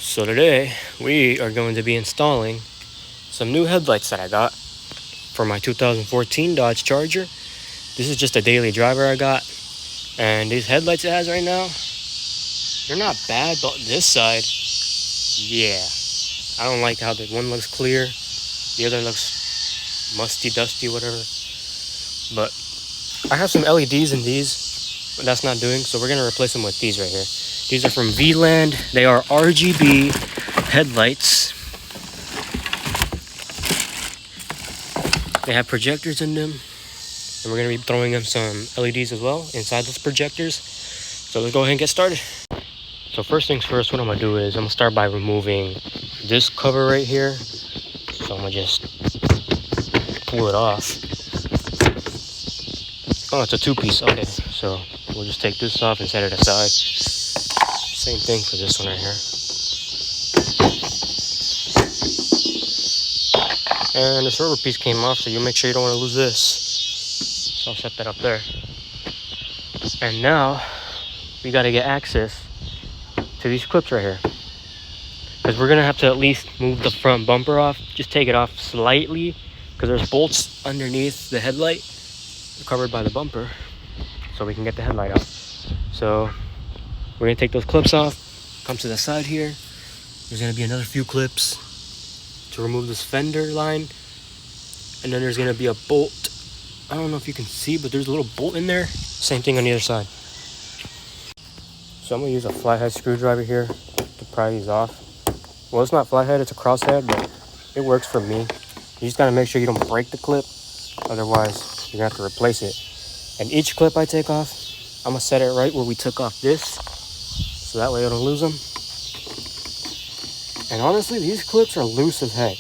So today we are going to be installing some new headlights that I got for my 2014 Dodge Charger. This is just a daily driver I got, and these headlights it has right now, they're not bad, but this side, yeah, I don't like how the one looks clear, the other looks musty, dusty, whatever. But I have some LEDs in these, but that's not doing, so we're gonna replace them with these right here. These are from V-Land. They are RGB headlights. They have projectors in them, and we're gonna be throwing them some LEDs as well inside those projectors. So let's go ahead and get started. So first things first, what I'm gonna do is I'm gonna start by removing this cover right here. So I'm gonna just pull it off. Oh, it's a two-piece. Okay, so we'll just take this off and set it aside. Same thing for this one right here. And the silver piece came off, so you make sure you don't want to lose this. So I'll set that up there. And now we got to get access to these clips right here, because we're gonna have to at least move the front bumper off. Just take it off slightly, because there's bolts underneath the headlight covered by the bumper, so we can get the headlight out. So we're gonna take those clips off, come to the side here. There's gonna be another few clips to remove this fender line, and then there's gonna be a bolt. I don't know if you can see, but there's a little bolt in there. Same thing on the other side. So I'm gonna use a flathead screwdriver here to pry these off. Well, it's not flathead, it's a crosshead, but it works for me. You just gotta make sure you don't break the clip, otherwise you're gonna have to replace it. And each clip I take off, I'm gonna set it right where we took off this, so that way I don't lose them. And honestly, these clips are loose as heck.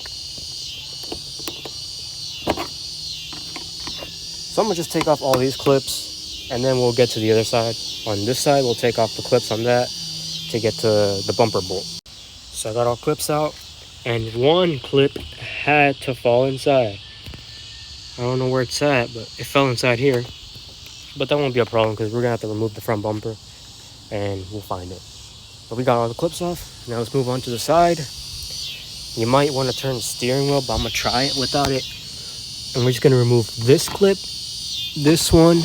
So I'm gonna just take off all these clips, and then we'll get to the other side. On this side, we'll take off the clips on that to get to the bumper bolt. So I got all clips out, and one clip had to fall inside. I don't know where it's at, but it fell inside here. But that won't be a problem, because we're gonna have to remove the front bumper and we'll find it. But we got all the clips off. Now let's move on to the side. You might want to turn the steering wheel, but I'm gonna try it without it. And we're just gonna remove this clip, this one,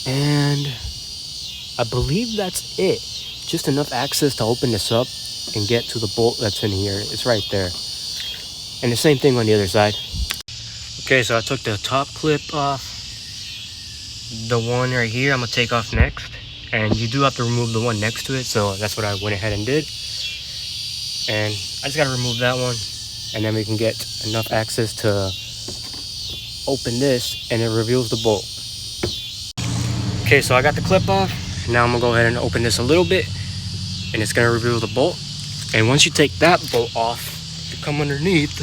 and I believe that's it. Just enough access to open this up and get to the bolt that's in here. It's right there. And the same thing on the other side. Okay, so I took the top clip off. The one right here I'm gonna take off next, and you do have to remove the one next to it, so that's what I went ahead and did. And I just gotta remove that one, and then we can get enough access to open this, and it reveals the bolt. Okay, so I got the clip off. Now I'm gonna go ahead and open this a little bit, and it's gonna reveal the bolt. And once you take that bolt off, to come underneath,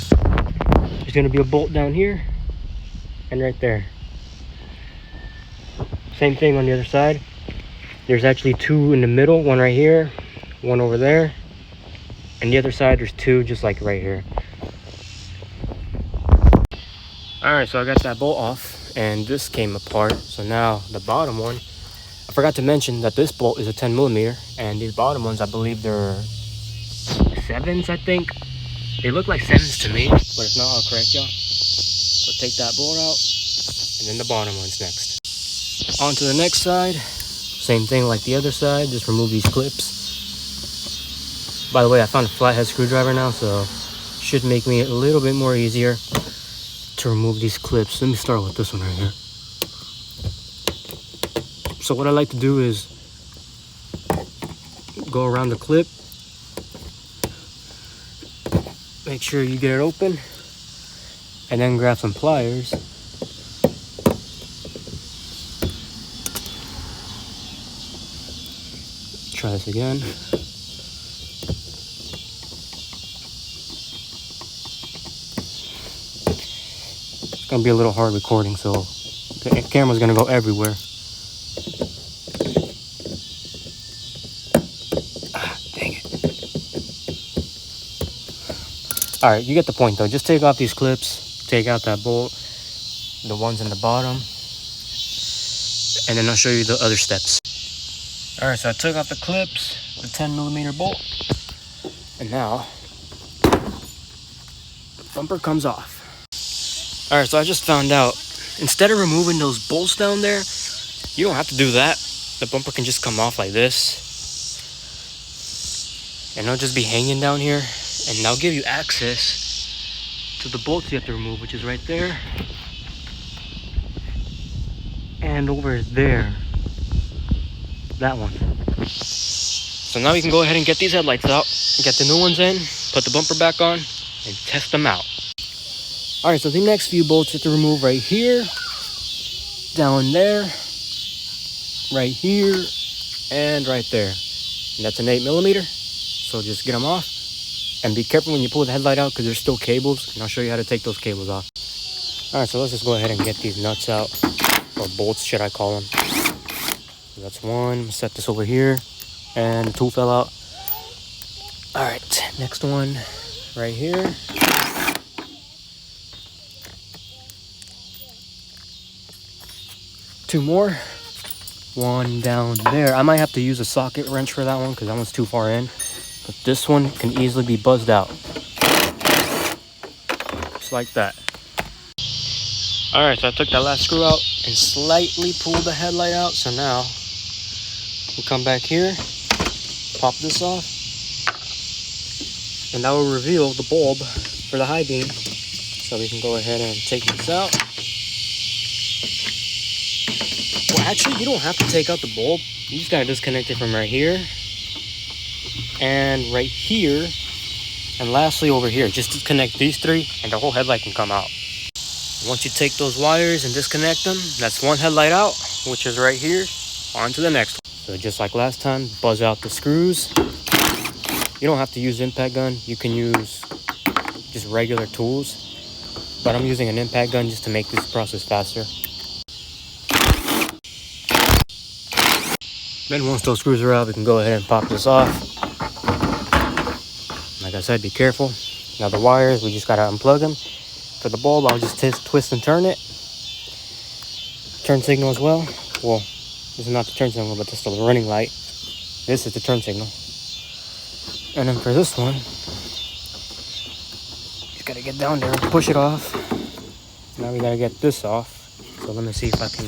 there's gonna be a bolt down here and right there. Same thing on the other side. There's actually two in the middle, one right here, one over there, and the other side there's two just like right here. Alright, so I got that bolt off, and this came apart. So now the bottom one, I forgot to mention that this bolt is a 10mm, and these bottom ones, I believe they're 7s, I think. They look like 7s to me, but if not, I'll correct y'all. So take that bolt out, and then the bottom one's next. On to the next side. Same thing like the other side, just remove these clips. By the way, I found a flathead screwdriver now, so should make me a little bit more easier to remove these clips. Let me start with this one right here. So what I like to do is go around the clip, make sure you get it open, and then grab some pliers. Try this again. It's gonna be a little hard recording, so the camera's gonna go everywhere. Dang it. Alright, you get the point though. Just take off these clips, take out that bolt, the ones in the bottom, and then I'll show you the other steps. Alright, so I took off the clips, the 10mm bolt, And now, bumper comes off. All right, so I just found out, instead of removing those bolts down there, you don't have to do that. The bumper can just come off like this. And it'll just be hanging down here. And that'll give you access to the bolts you have to remove, which is right there. And over there. That one. So now we can go ahead and get these headlights out, get the new ones in, put the bumper back on, and test them out. Alright, so the next few bolts you have to remove right here, down there, right here, and right there. And that's an 8mm, so just get them off. And be careful when you pull the headlight out because there's still cables, and I'll show you how to take those cables off. Alright, so let's just go ahead and get these nuts out, or bolts should I call them. So that's one, set this over here, and the tool fell out. Alright, next one right here. Two more. One down there. I might have to use a socket wrench for that one because that one's too far in. But this one can easily be buzzed out. Just like that. Alright, so I took that last screw out and slightly pulled the headlight out. So now, we come back here, pop this off, and that will reveal the bulb for the high beam. So we can go ahead and take this out. Well, actually, you don't have to take out the bulb. You just gotta disconnect it from right here, and right here, and lastly over here. Just disconnect these three, and the whole headlight can come out. Once you take those wires and disconnect them, that's one headlight out, which is right here. On to the next one. So just like last time, buzz out the screws. You don't have to use impact gun. You can use just regular tools. But I'm using an impact gun just to make this process faster. Then once those screws are out, we can go ahead and pop this off. Like I said, be careful. Now the wires, we just gotta unplug them. For the bulb, I'll just twist and turn it. Turn signal as well. Well, this is not the turn signal, but this is the running light. This is the turn signal. And then for this one, just gotta get down there and push it off. Now we gotta get this off. So let me see if I can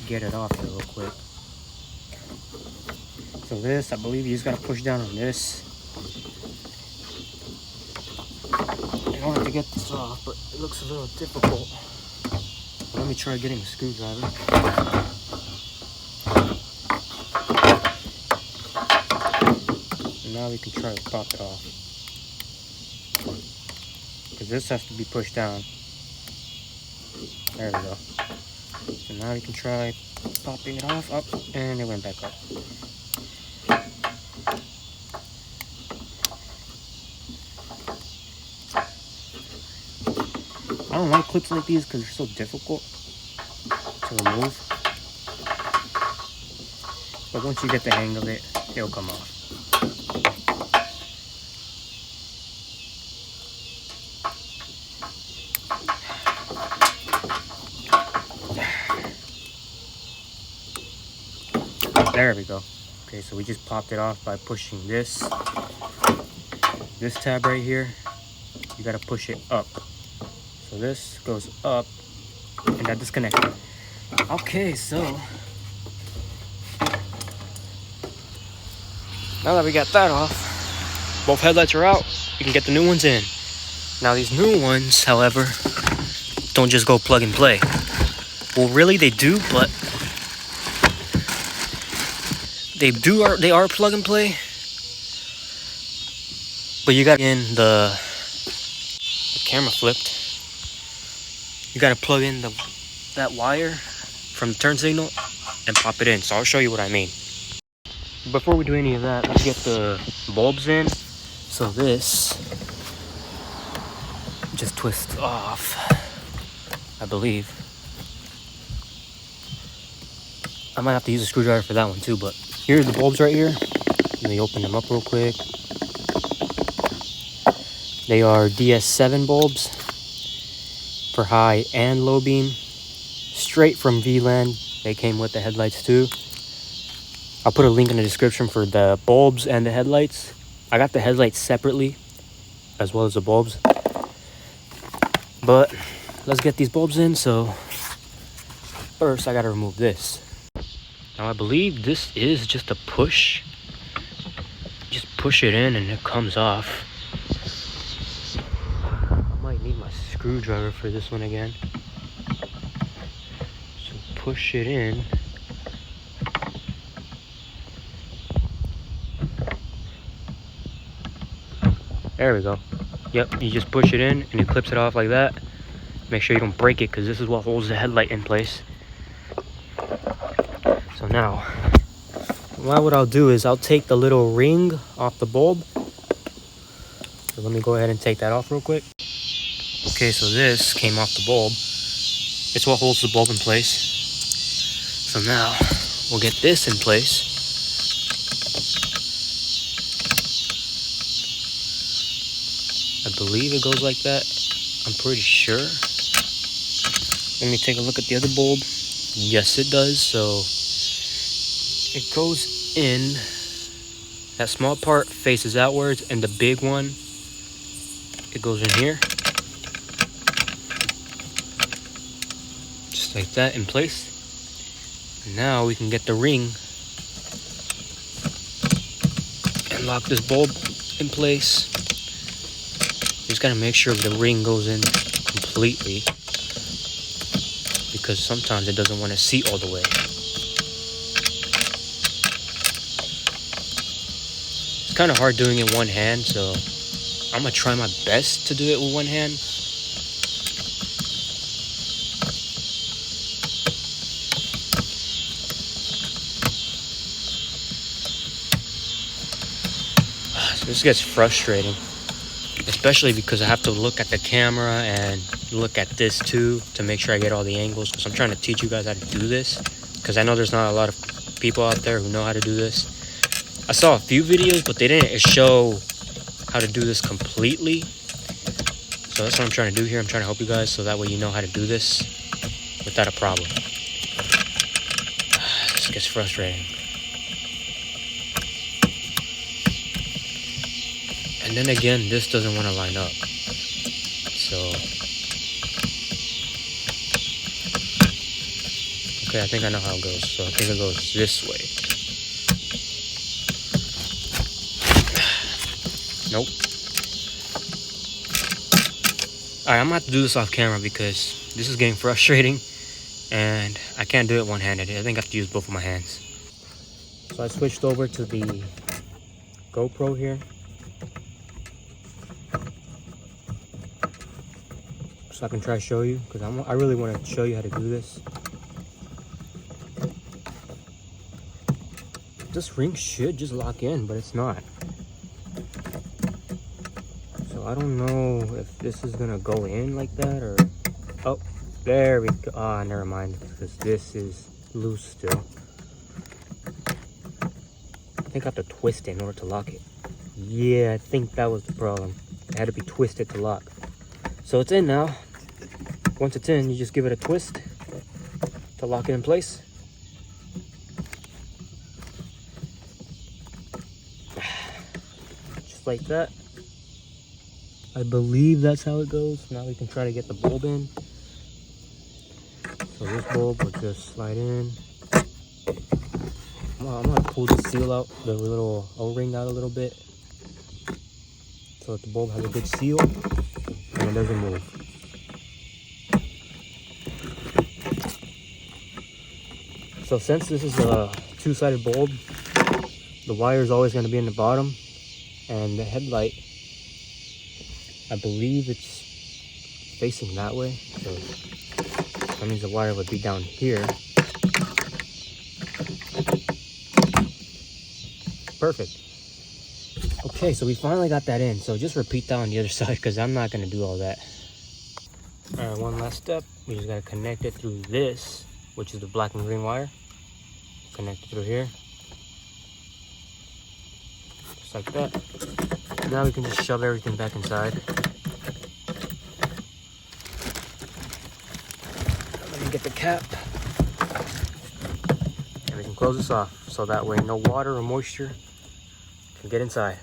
get it off here real quick. So this, I believe you just gotta push down on this. In order to get this off, but it looks a little difficult. Let me try getting a screwdriver. And now we can try to pop it off. Because this has to be pushed down. There we go. So now we can try popping it off, up, and it went back up. I don't like clips like these because they're so difficult to remove. But once you get the hang of it, it'll come off. There we go. Okay, so we just popped it off by pushing this tab right here. You gotta push it up. So this goes up, and that disconnected. Okay, so now that we got that off, both headlights are out. We can get the new ones in. Now these new ones, however, don't just go plug and play. Well, really they do, but they are plug and play. But you got in the camera flipped. You gotta plug in that wire from the turn signal and pop it in. So I'll show you what I mean. Before we do any of that, let's get the bulbs in. So this just twists off, I believe. I might have to use a screwdriver for that one too, but here's the bulbs right here. Let me open them up real quick. They are DS7 bulbs for high and low beam, straight from VLAN. They came with the headlights too. I'll put a link in the description for the bulbs and the headlights. I got the headlights separately as well as the bulbs, but let's get these bulbs in. So first I gotta remove this. Now I believe this is just a push. Just push it in and it comes off. I might need my screwdriver for this one again. So push it in. There we go. Yep, you just push it in and it clips it off like that. Make sure you don't break it because this is what holds the headlight in place. So now, what I'll do is I'll take the little ring off the bulb. So let me go ahead and take that off real quick. Okay, so this came off the bulb. It's what holds the bulb in place. So now we'll get this in place. I believe it goes like that. I'm pretty sure. Let me take a look at the other bulb. Yes, it does. So it goes in. That small part faces outwards, and the big one, it goes in here. Just like that in place. And now we can get the ring and lock this bulb in place. Just gotta make sure the ring goes in completely, because sometimes it doesn't want to seat all the way. It's kind of hard doing it one hand, so I'm gonna try my best to do it with one hand. So this gets frustrating, especially because I have to look at the camera and look at this too to make sure I get all the angles, because I'm trying to teach you guys how to do this, because I know there's not a lot of people out there who know how to do this. I saw a few videos, but they didn't show how to do this completely. So that's what I'm trying to do here. I'm trying to help you guys so that way you know how to do this without a problem. This gets frustrating. And then again, this doesn't want to line up. So, okay, I think I know how it goes. So I think it goes this way. Nope. Alright, I'm gonna have to do this off camera because this is getting frustrating and I can't do it one-handed. I think I have to use both of my hands. So I switched over to the GoPro here. So I can try to show you, because I really want to show you how to do this. This ring should just lock in, but it's not. So I don't know if this is gonna go in like that or... Oh, there we go. Ah, never mind, because this is loose still. I think I have to twist it in order to lock it. Yeah, I think that was the problem. It had to be twisted to lock. So it's in now. Once it's in, you just give it a twist to lock it in place. Just like that. I believe that's how it goes. Now we can try to get the bulb in. So this bulb will just slide in. I'm gonna pull the seal out, the little O-ring out a little bit, so that the bulb has a good seal and it doesn't move. So since this is a two-sided bulb, the wire is always going to be in the bottom, and the headlight, I believe it's facing that way, so that means the wire would be down here. Perfect. Okay, so we finally got that in, so just repeat that on the other side because I'm not going to do all that. Alright, one last step. We just got to connect it through this, which is the black and green wire. Connect it through here. Just like that. Now we can just shove everything back inside. Let me get the cap. And we can close this off so that way no water or moisture can get inside.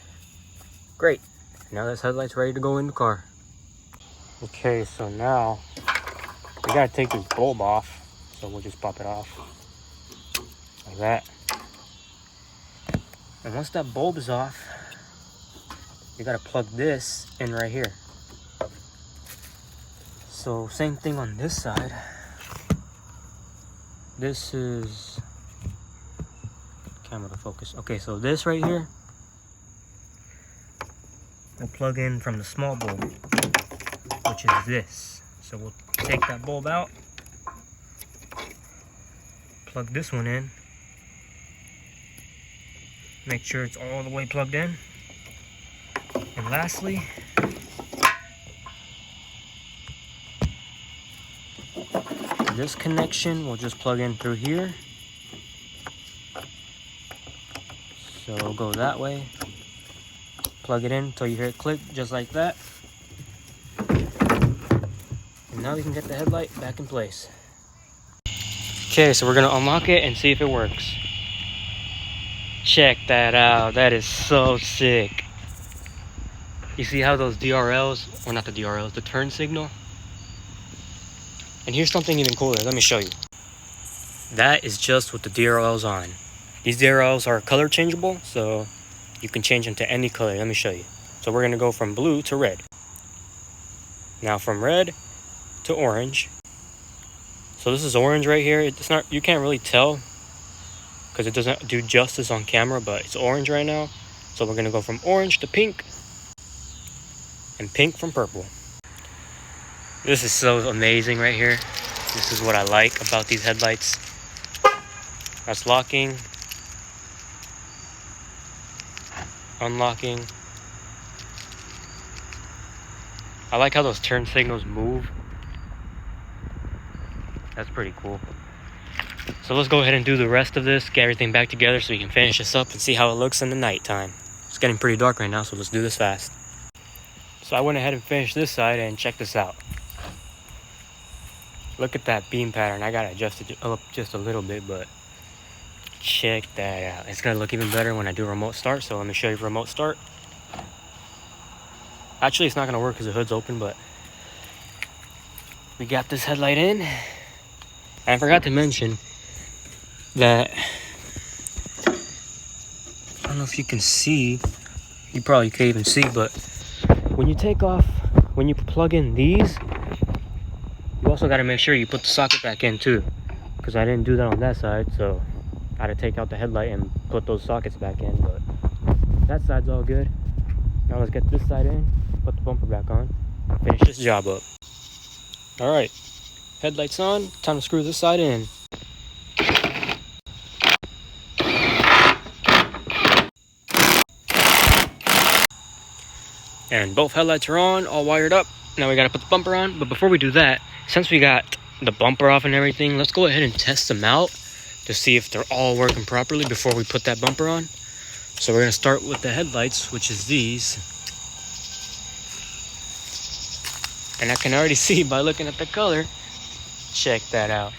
Great. Now this headlight's ready to go in the car. Okay, so now we gotta take this bulb off. So we'll just pop it off like that. And once that bulb is off, you gotta plug this in right here. So same thing on this side. This is camera to focus. Okay, so this right here will plug in from the small bulb, which is this. So we'll take that bulb out, plug this one in, make sure it's all the way plugged in, and lastly, this connection will just plug in through here. So it'll go that way, plug it in until you hear it click, just like that. And now we can get the headlight back in place. Okay, so we're gonna unlock it and see if it works. Check that out, that is so sick. You see how those DRLs, or not the DRLs, the turn signal? And here's something even cooler, let me show you. That is just with the DRLs on. These DRLs are color changeable, so you can change them to any color. Let me show you. So we're gonna go from blue to red. Now from red to orange. So this is orange right here. It's not, you can't really tell because it doesn't do justice on camera, but it's orange right now. So we're gonna go from orange to pink and pink from purple. This is so amazing right here. This is what I like about these headlights. That's locking, unlocking. I like how those turn signals move. That's pretty cool. So let's go ahead and do the rest of this, get everything back together so we can finish this up and see how it looks in the nighttime. It's getting pretty dark right now, so let's do this fast. So I went ahead and finished this side, and check this out. Look at that beam pattern. I gotta adjust it up just a little bit, but check that out. It's gonna look even better when I do remote start, so let me show you remote start. Actually, it's not gonna work because the hood's open, but we got this headlight in. And I forgot to mention that, I don't know if you can see, you probably can't even see, but when you take off, when you plug in these, you also got to make sure you put the socket back in too, because I didn't do that on that side, so I had to take out the headlight and put those sockets back in, but that side's all good. Now let's get this side in, put the bumper back on, finish this job up. All right, headlights on, time to screw this side in. And both headlights are on, all wired up. Now we gotta put the bumper on, but before we do that, since we got the bumper off and everything, let's go ahead and test them out to see if they're all working properly before we put that bumper on. So we're gonna start with the headlights, which is these. And I can already see by looking at the color. Check that out.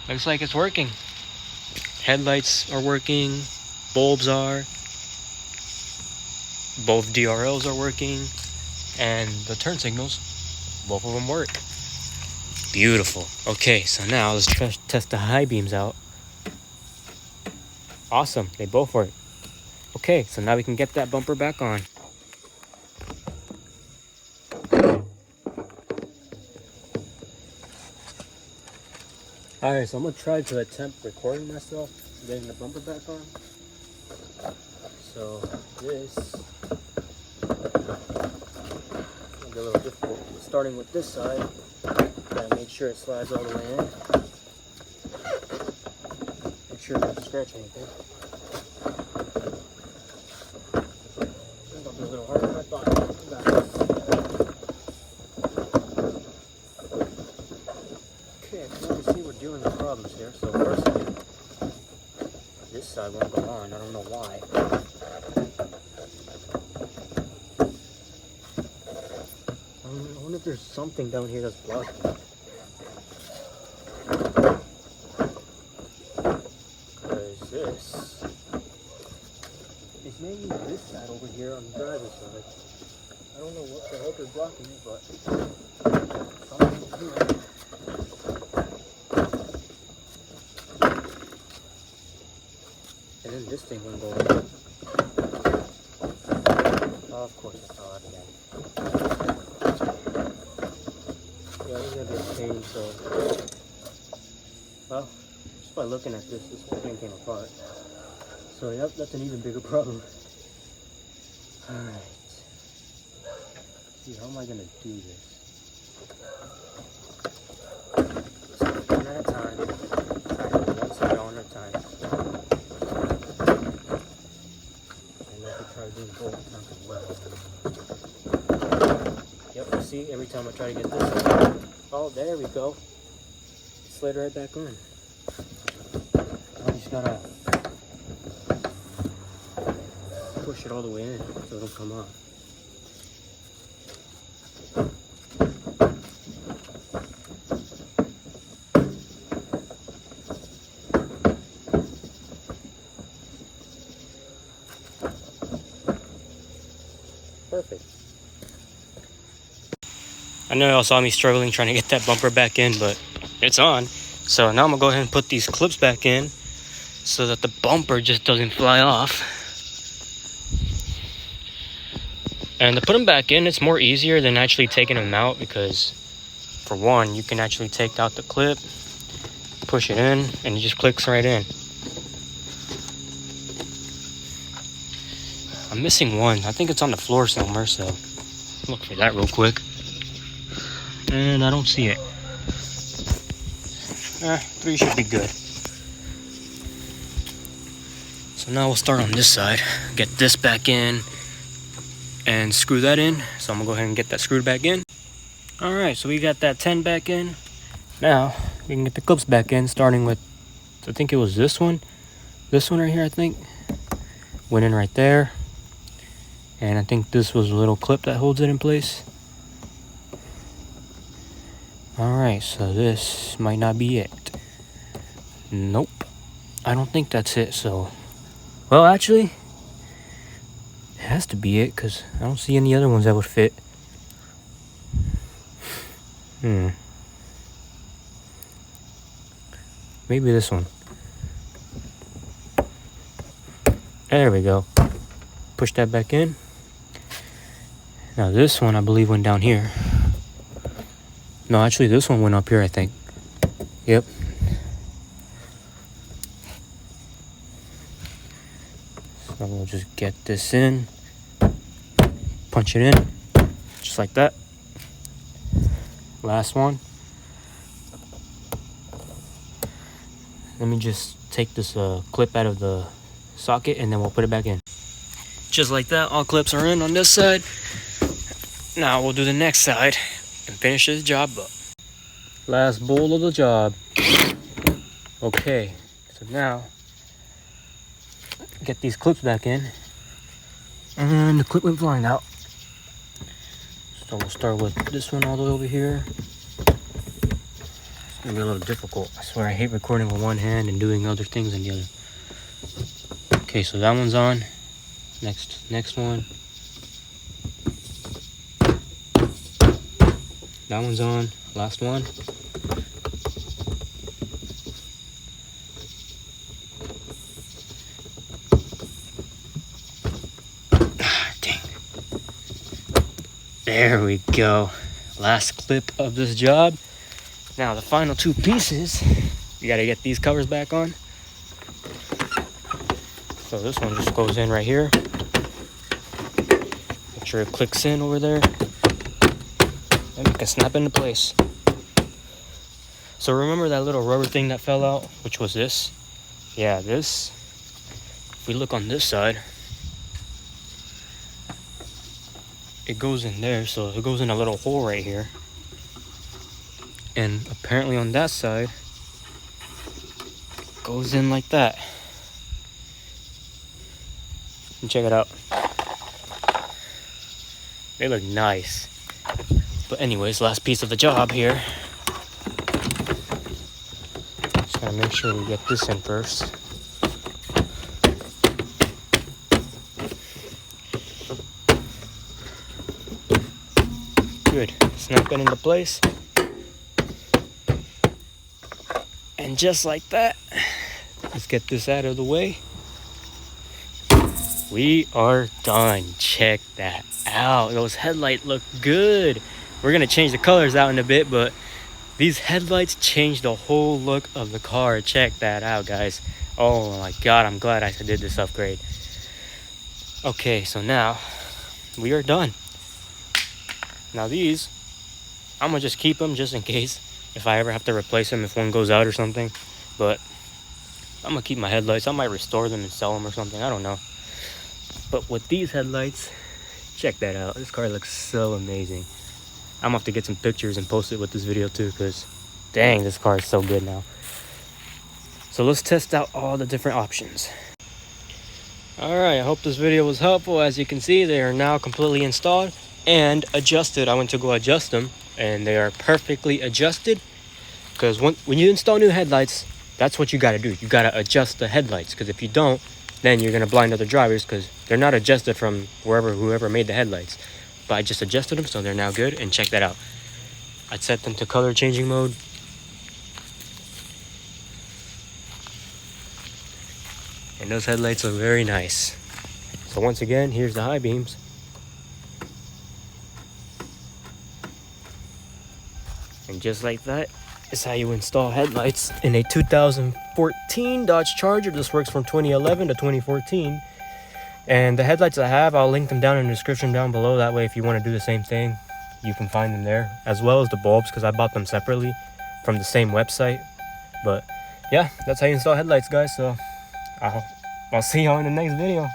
Looks like it's working. Headlights are working, bulbs are, both DRLs are working, and the turn signals, both of them work. Beautiful. Okay, so now let's test the high beams out. Awesome, they both work. Okay, so now we can get that bumper back on. Alright, so I'm gonna try to attempt recording myself getting the bumper back on. So this will be a little difficult. Starting with this side, gotta make sure it slides all the way in. Make sure not to scratch anything. It'll be a little harder than I thought. Okay, so you can see we're dealing with problems here. So first, this side won't go on. I don't know why. I wonder if there's something down here that's blocking it. Because this, you It's mainly this side over here on the driver's side. I don't know what the heck is blocking it, but something's here. And then this thing went over. Oh, of course I saw it again. Yeah, this is gonna be a pain, so. Well, just by looking at this whole thing came apart. So, yep, that's an even bigger problem. Alright. See, how am I gonna do this? So, one at a time. One side on at a time. And I could try doing both as well. Yep, see, every time I try to get this on. Oh, there we go. Slid right back on. I just gotta push it all the way in so it'll come off. Perfect. I know y'all saw me struggling trying to get that bumper back in, but it's on. So now I'm gonna go ahead and put these clips back in so that the bumper just doesn't fly off. And to put them back in, it's more easier than actually taking them out because, for one, you can actually take out the clip, push it in, and it just clicks right in. I'm missing one. I think it's on the floor somewhere, so look for that real quick. And I don't see it. 3 should be good. So now we'll start on this side. Get this back in and screw that in. So I'm gonna go ahead and get that screwed back in. Alright, so we got that 10 back in. Now we can get the clips back in, starting with, I think it was this one. This one right here, I think. Went in right there. And I think this was a little clip that holds it in place. Alright, so this might not be it. Nope. I don't think that's it, so. Well, actually, it has to be it, because I don't see any other ones that would fit. Maybe this one. There we go. Push that back in. Now this one, I believe, went down here. No, actually, this one went up here, I think. Yep. So we'll just get this in. Punch it in. Just like that. Last one. Let me just take this clip out of the socket and then we'll put it back in. Just like that, all clips are in on this side. Now we'll do the next side and finish this job up. Last bowl of the job. Okay, so now get these clips back in. And the clip went flying out. So we'll start with this one all the way over here. It's gonna be a little difficult. I swear I hate recording with one hand and doing other things in the other. Okay, so that one's on. Next one. That one's on. Last one. Dang. There we go. Last clip of this job. Now the final 2 pieces. You gotta get these covers back on. So this one just goes in right here. Make sure it clicks in over there. And it can snap into place. So remember that little rubber thing that fell out, which was this? Yeah, this. If we look on this side, it goes in there, so it goes in a little hole right here. And apparently on that side, it goes in like that. And check it out. They look nice. But anyways, last piece of the job here. Just gotta make sure we get this in first. Good. Snap it into place. And just like that, let's get this out of the way. We are done. Check that out. Those headlights look good. We're gonna change the colors out in a bit, but these headlights change the whole look of the car. Check that out, guys. Oh my god, I'm glad I did this upgrade. Okay, so now we are done. Now these, I'm gonna just keep them just in case if I ever have to replace them if one goes out or something. But I'm gonna keep my headlights. I might restore them and sell them or something. I don't know. But with these headlights, check that out. This car looks so amazing. I'm gonna have to get some pictures and post it with this video too, because dang, this car is so good now. So let's test out all the different options. Alright, I hope this video was helpful. As you can see, they are now completely installed and adjusted. I went to go adjust them and they are perfectly adjusted, because when you install new headlights, that's what you got to do. You got to adjust the headlights, because if you don't, then you're going to blind other drivers, because they're not adjusted from whoever made the headlights. But I just adjusted them, so they're now good. And check that out. I set them to color changing mode. And those headlights look very nice. So once again, here's the high beams. And just like that is how you install headlights in a 2014 Dodge Charger. This works from 2011 to 2014. And the headlights I have, I'll link them down in the description down below. That way, if you want to do the same thing, you can find them there, as well as the bulbs, because I bought them separately from the same website. But yeah, that's how you install headlights, guys. So I'll see y'all in the next video.